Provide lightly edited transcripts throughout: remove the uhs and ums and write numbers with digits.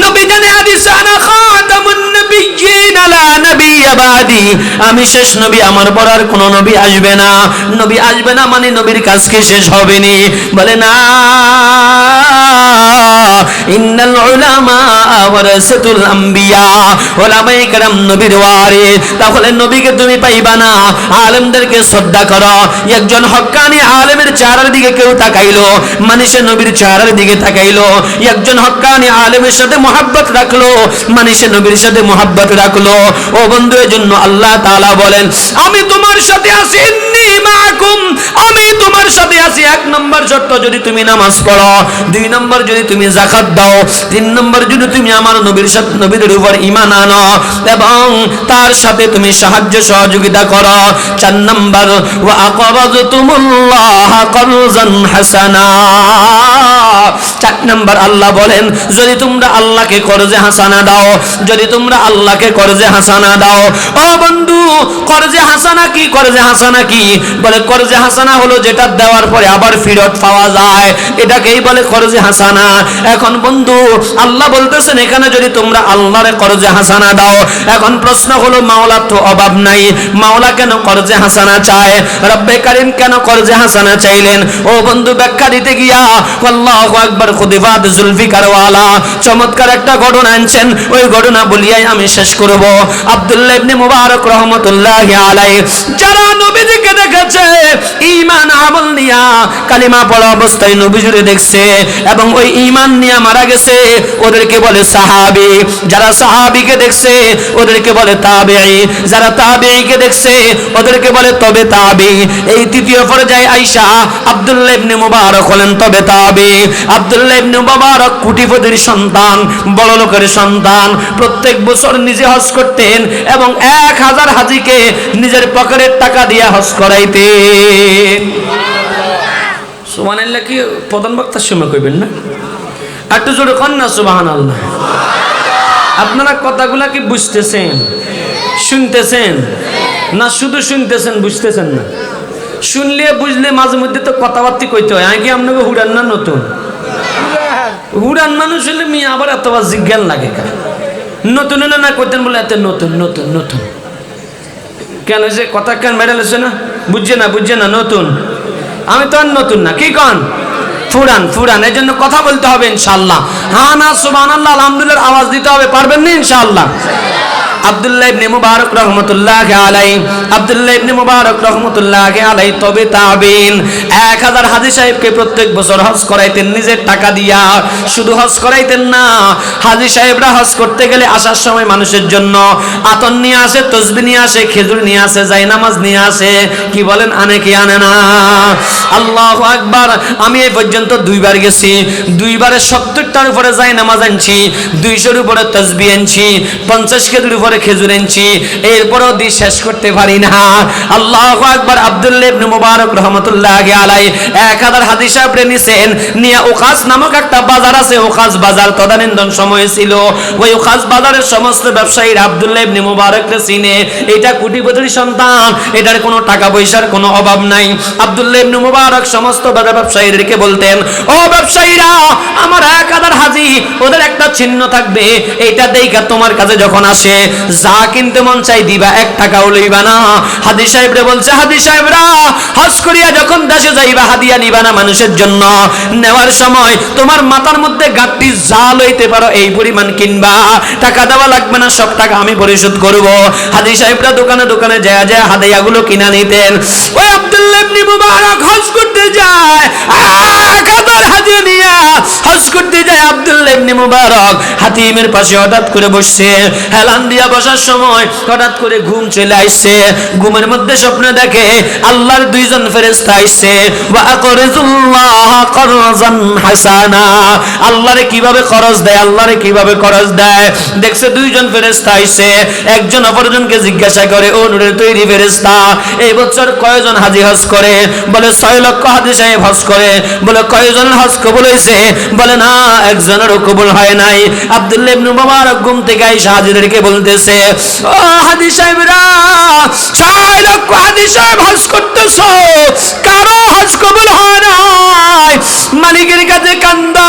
নবী জানে হাদিসে আনা খাতামুন নবিয়্যিন লা নাবিয়্যা বাদি, আমি শেষ নবী, আমার পর আর কোন নবী আসবে না। নবী আসবে না মানে নবীর কাজ কি শেষ হবে নি? বলে না, ইন্নাল উলামা ওয়ারাসাতুল আম্বিয়া, উলামায়ে কেরাম নবীর ওয়ারিস। তাহলে নবীকে তুমি পাইবা না, আলেমদেরকে শ্রদ্ধা করো। একজন হক্কানি আলেমের চেহারার দিকে কেউ তাকাইলো মানে সে নবীর চেহারার দিকে তাকাইলো। একজন হক্কানি আলেমের সাথে মুহাব্বত রাখলো মানে সে নবীর সাথে মুহাব্বত রাখলো। ও বন্ধু, এজন্য আল্লাহ তাআলা বলেন, আমি তোমার সাথে আছি, ইন্নী মাআকুম, আমি তোমার সাথে আছি। এক নম্বর শর্ত, যদি তুমি নামাজ পড়ো। দুই নম্বর, যদি তুমি যাকাত দাও। তিন নম্বর, যদি তুমি আমার নবীর সাথে, নবীদের উপর ঈমান আনো এবং তার সাথে তুমি সাহায্য সহযোগিতা করো। চার নম্বর, ওয়া আকারাতুমুল্লাহ কারজান হাসানা। চার নম্বর আল্লাহ বলেন, যদি তোমরা আল্লাহকে কর্জে হাসানা দাও, যদি তোমরা আল্লাহকে কর্জে হাসানা দাও। ও বন্ধু, কর্জে হাসানা কি? কর্জে হাসানা কি? বলে কর্জে হাসানা হলো যেটা দেওয়ার পরে আবার ফেরত পাওয়া যায়, এটাকেই বলে কর্জে হাসানা। এখন বন্ধু, আল্লাহ বলতেছেন এখানে যদি তোমরা আল্লাহরে কর্জে হাসানা দাও। এখন প্রশ্ন হলো, মাওলার তো অভাব নাই, মাওলা কেন কর্জে হাসানা চায়? রব্বে কারীম কেন কর্জে হাসানা চাইলেন? ও বন্ধু, ব্যাখ্যা দিতে গিয়া আল্লাহু আকবার খুদিফাত জুলফিকার ওয়ালা চমৎকার একটা ঘটনা আনছেন। ওই ঘটনা বলিয়াই আমি শেষ করব। আব্দুল্লাহ ইবনে মুবারক রাহমাতুল্লাহি আলাইহি যারা নবীজিকে দেখেছে ঈমান আমল নিয়া, কালিমা পড়া অবস্থায় নবীজিকে দেখছে এবং ওই ঈমান নিয়া মারা গেছে, ওদেরকে বলে সাহাবী। যারা সাহাবীকে দেখছে ওদেরকে বলে তাবেঈ। যারা তাবেঈকে দেখছে ওদেরকে বলে তবে তাবেঈ। এই তৃতীয় পর্যায়ে আয়েশা আব্দুল্লাহ ইবনে মুবারক হলেন তবে তাবেঈ। আব্দুল্লাহ ইবনে মুবারক কোটিপতির সন্তান, বড় লোকের সন্তান। প্রত্যেক বছর নিজে হজ করতেন এবং 1000 হাজীকে নিজের পকেটের টাকা দিয়ে হজ করাইতেন। সুবহানাল্লাহ কি প্রধান বক্তার সময় কইবেন না? একটু জোরে কন না সুবহানাল্লাহ। আপনারা কথাগুলা কি বুঝতেছেন, শুনতেছেন না? শুধু শুনতেছেন, বুঝতেছেন না? শুনলে বুঝলে মাঝে মধ্যে তো কথাবার্তা কইতে হয়। আগে আপনাকে হুড়ান না, নতুন হুড়ান মানুষ হলে মেয়ে আবার এতবার জিজ্ঞান লাগে। নতুন হলে না কইতেন বলে এত নতুন নতুন নতুন কেন? যে কথা কেন মেডাল আছে না, বুঝছে না, বুঝছে না, নতুন। আমি তো আর নতুন না, কি কন? ফুরান ফুরান। এই জন্য কথা বলতে হবে ইনশাআল্লাহ। হ্যাঁ না সুবহানাল্লাহ আলহামদুলিল্লাহ আওয়াজ দিতে হবে। পারবেন না ইনশাআল্লাহ? আব্দুল্লাহ ইবনে মুবারক রাহমাতুল্লাহি আলাইহি, আব্দুল্লাহ ইবনে মুবারক রাহমাতুল্লাহি আলাইহি তবে তাবেঈন। 1000 হাজী সাহেবকে প্রত্যেক বছর হজ করাইতেন নিজের টাকা দিয়া। শুধু হজ করাইতেন না, হাজী সাহেবরা হজ করতে গেলে আসার সময় মানুষের জন্য আতর নিয়ে আসে, তাসবিহ নিয়ে আসে, খেজুর নিয়ে আসে, জায়নামাজ নিয়ে আসে। কি বলেন, আনে কি আনে না? আল্লাহু আকবার। আমি এই পর্যন্ত 2 বার গেছি, 2 বারে 70টার উপরে জায়নামাজ আনছি, 200-এর উপরে তাসবিহ আনছি, 50 খেজুর উপরে খেজুর আনছি, এরপরও দিয়ে শেষ করতে পারি না। আল্লাহু আকবার। আব্দুল্লাহ ইবনে মুবারক রাহমাতুল্লাহি আলাইহি 1000 হাজী সাহেবরে নিছেন, নিয়া ওকাস নামক একটা বাজার আছে, ওকাস বাজার তদানীন্তন সময় ছিল। ওই ওকাস বাজারের সমস্ত ব্যবসায়ীরা আব্দুল্লাহ ইবনে মুবারককে চিনে। এটা কোটিপতির সন্তান, এটার কোনো টাকা পয়সার কোনো অভাব নাই। আব্দুল্লাহ ইবনে মুবারক সমস্ত ব্যবসায়ীদেরকে বলতেন, ও ব্যবসায়ীরা, আমার 1000 হাজী, ওদের একটা চিহ্ন থাকবে, এইটা দেইখা তোমার কাছে যখন আসে যা কিনতে মন চাই দিবা, 1 টাকাও লইবা না। হাজী সাহেবরে বলছে, হাজী সাহেবরা, হজ করিয়া যখন দেশে যাইবা হাদিয়া নিবা না মানুষের জন্য। নেওয়ার সময় তোমার মাথার মধ্যে গাঁটটি যা লইতে পারো এই পরিমাণ কিনবা, টাকা দেওয়া লাগবে না, সব টাকা আমি পরিশোধ করব। হাজী সাহেবরা দোকানে দোকানে যায় যায় হাদিয়াগুলো কিনা নিতেন। ওই আব্দুল্লাহ ইবনে মুবারক হজ করতে যায়, 1000 হাজী নিয়া হজ করতে যায়। আব্দুল্লাহ ইবনে মুবারক হাতিমের পাশে হঠাৎ করে বসছে। হেলান দিয়া বসার সময় হঠাৎ করে ঘুম চলে আসছে। ঘুমের মধ্যে স্বপ্ন দেখে আল্লাহর 2 জন ফেরেশতা আসছে। ওয়া আকরিজুল্লাহ করজান হাসানা, আল্লাহরে কিভাবে খরচ দেয়, আল্লাহরে কিভাবে খরচ দেয়। দেখছে 2 জন ফেরেশতা আসছে। একজন অপরজনকে জিজ্ঞাসা করে, ও নূরের তৈরি ফেরেশতা, এই বছর কয়জন হাজী হজ করে? বলে 6 লক্ষ হাজি সাহেব হজ করে। বলে কয়জনের হজ কবুল হয়েছে? বলে না, একজনেরও কবুল হয় নাই। আব্দুল্লাহ ইবনে মুবারক ঘুম থেকে আইসা হাজিদেরকে বলতেছে, ও হাজি সাহেবরা, 6 লক্ষ হাজি সাহেব হজ করতেছ, কারো হজ কবুল হয় নাই। মালিকের কাছে কান্দা,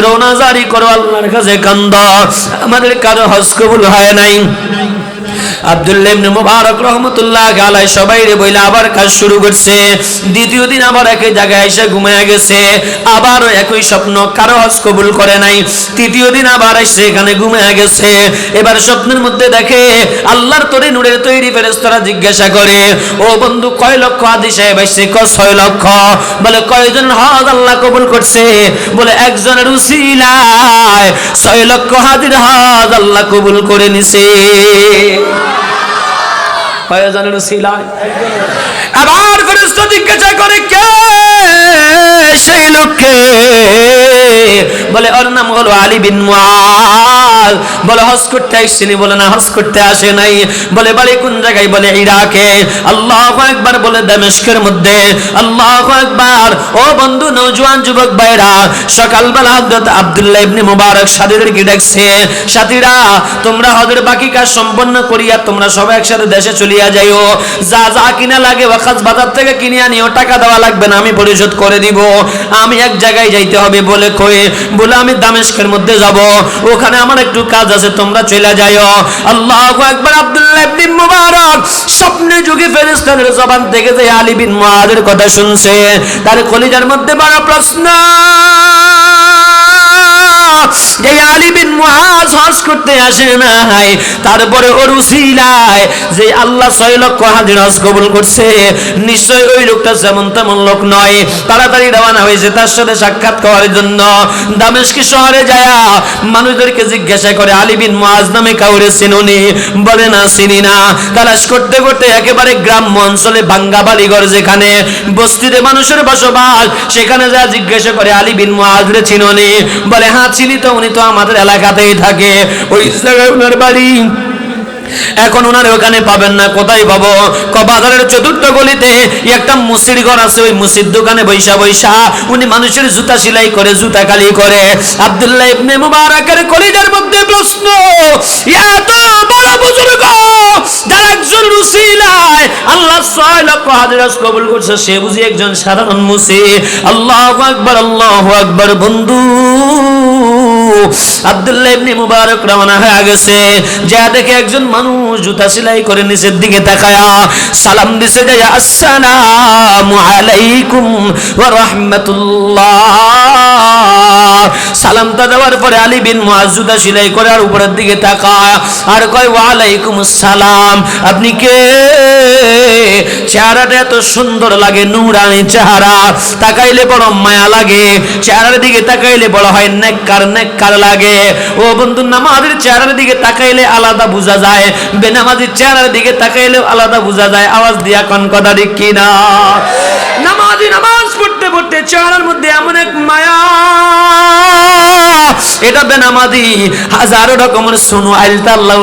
রওনা জারি করো, আল্লাহর কাছে কান্দা, আমাদের কারো হজ কবুল হয় নাই। আব্দুল্লাহ ইবনে মুবারক রাহমাতুল্লাহ আলাইহি সবাইরে বইলা আবার কাজ শুরু করছে। দ্বিতীয় দিন আবার একই জায়গায় এসে ঘুমিয়ে গেছে, আবারও একই স্বপ্ন, কারো হজ কবুল করে নাই। তৃতীয় দিন আবার এসে এখানে ঘুমিয়ে গেছে। এবার স্বপ্নের মধ্যে দেখে আল্লাহর তরে নূরের তৈরি ফেরেশতারা জিজ্ঞাসা করে, ও বন্ধু, কয় লক্ষ হাজি সাহেব আসছে? 6 লক্ষ। বলে কয়জন হজ আল্লাহ কবুল করছে? বলে একজনের উসিলায় 6 লক্ষ হাজির হজ আল্লাহ কবুল করে নিছে। কয়জনের উসিলায়? আবার ফেরেশতা জিজ্ঞাসা করে, কে সেই লোককে? বলে ওর নাম হলো আলী বিন মুআজ। বলে হজ করতে আসছেনি? বলে না, হজ করতে আসে নাই। বলে বাড়ি কোন জায়গায়? বলে ইরাকে। আল্লাহু আকবার বলে দামেস্কের মধ্যে। আল্লাহু আকবার। ও বন্ধু, নওজোয়ান যুবক ভাইরা, সকালবেলা হযরত আব্দুল্লাহ ইবনে মুবারক সাথীদেরকে ডাকছে, সাথীরা তোমরা হজের বাকি কাজ সম্পন্ন করিয়া তোমরা সবাই একসাথে দেশে চলিয়া যাইও। যা যা কিনা লাগে ওয়াকাজ বাজার থেকে কিনে আনিও, টাকা দেওয়া লাগবে না, আমি পরিশোধ করে দিব। আমি এক জায়গায় যাইতে হবে। বলে কই? বলে আমি দামেস্কের মধ্যে যাব, ওখানে আমার একটু কাজ আছে, তোমরা চলে যাইও। আল্লাহু আকবার। আব্দুল্লাহ ইবনে মুবারক স্বপ্নে যুগে ফেরেশতাদের জবান থেকে যে আলী বিন মুআজের কথা শুনছে, তার কলিজার মধ্যে বড় প্রশ্ন, যে আলী বিন মুআজ হজ করতে আসে নাই, তারপরে ওর উসিলায় যে আল্লাহ 6 লক্ষ হাজির হজ কবুল করছে, নিশ্চয় ওই লোকটা যেমন তেমন লোক নয়। তাড়াতাড়ি রওনা হয়েছে তার সাথে সাক্ষাৎ করার জন্য। দামেস্ক শহরে যায় মানুষদেরকে জিজ্ঞাসা করে, আলী বিন মুআজ নামে কাউরে চিনুনি? বলে না, চিনি না। তালাশ করতে করতে একেবারে গ্রাম্য অঞ্চলে ভাঙ্গা বাড়িঘর, যেখানে বস্তিতে মানুষের বসবাস, সেখানে যা জিজ্ঞাসা করে, আলী বিন মুআজ রে চিনুনি? বলে হ্যাঁ চিনি তো, উনি তো আমাদের এলাকাতেই থাকে, ওই জায়গায় ওনার বাড়ি। এখন ওনার ওখানে পাবেন না, কোথায় পাবো? বাজারের চতুর্থ গলিতে একটা মুসির ঘর আছে, ওই মুসির দোকানে বৈশা বৈশা উনি মানুষের জুতা সেলাই করে, জুতা কালি করে। আব্দুল্লাহ ইবনে মুবারকের কলিজার মধ্যে প্রশ্ন, এত বড় বুজুর্গ যার একজন উসিলায় আল্লাহ 6 লক্ষ হাজির হজ কবুল করছে, সে বুঝি একজন সাধারণ মুসি? আল্লাহু আকবার, আল্লাহু আকবার। বন্ধু, আব্দুল্লাহ ইবনে মুবারক রওনা হয়ে গেছে, যা দেখে একজন মানুষ জুতা সেলাই করে নিচের দিকে তাকায়া সালাম দিছে, যে আসসালামু আলাইকুম ওয়া রাহমাতুল্লাহ। সালামটা দেওয়ার পরে আলী বিন মুআজ জুতা সেলাই করে আর উপরের দিকে তাকায় আর কয়, ওয়া আলাইকুমুস সালাম। আপনি কে? চেহারাটা এত সুন্দর লাগে, নূরানি চেহারা, তাকাইলে বড় মায়া লাগে, চেহারার দিকে তাকাইলে বড় হয় নেককার নেককার লাগে। ও বন্ধু, নামাজের চেহারার দিকে তাকাইলে আলাদা বোঝা যায়, বেনামাজির চেহারার দিকে তাকাইলেও আলাদা বোঝা যায়। আওয়াজ দিয়া কোন কথা ঠিক কিনা? নামাজি নামাজ পড়তে পড়তে চেহারার মধ্যে এমন এক মায়া, এটা বেনামাজি হাজারো রকমের সুনো আইলতা আল্লাহ